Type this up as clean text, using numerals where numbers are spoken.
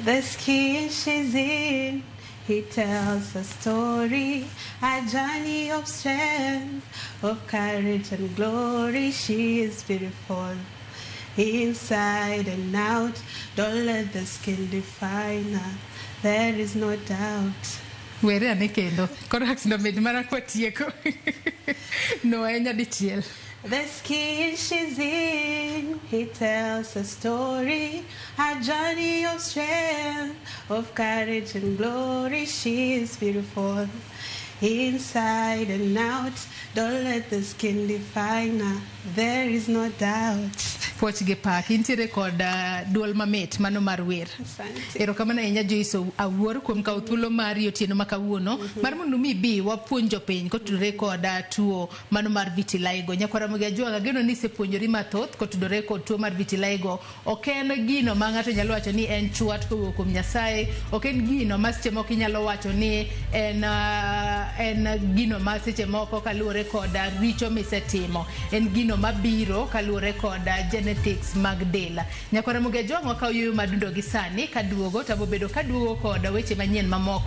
The skin she's in, he tells a story, a journey of strength, of courage and glory. She is beautiful, inside and out. Don't let the skin define her. There is no doubt. Where ane kendo koraks no med mana kwatieko no enya dichiel. The skin she's in, he tells a story, a journey of strength, of courage and glory. She is beautiful, inside and out. Don't let the skin define her. There is no doubt. Pochge pak intiere kod duol mamet mano mar wer. Erokamano ahinya Joyce Awuor kuom kawo thuolo mari otieno ma kawuono mar mondo mi bi wapuonjo piny kotudore kod tuo mano mar vitiligo. Nyakwara Ramogi Ajwang, ageno ni sepuonjori mathoth kotudore kod tuo mar vitiligo. Ok en gino ma ng'ato nyalo wacho ni en chwat kowuok kuom Nyasaye. Ok en gino ma seche moko inyalo wacho ni en gino ma seche moko kaluwore kod richo misetimo. En gino mabiro kaluwore kod genetics mag del. Nyakwara Ramogi Ajwang wakawo yuyo madundo gi sani kaduogo tabo bedo kaduogo kod weche manyien mamoko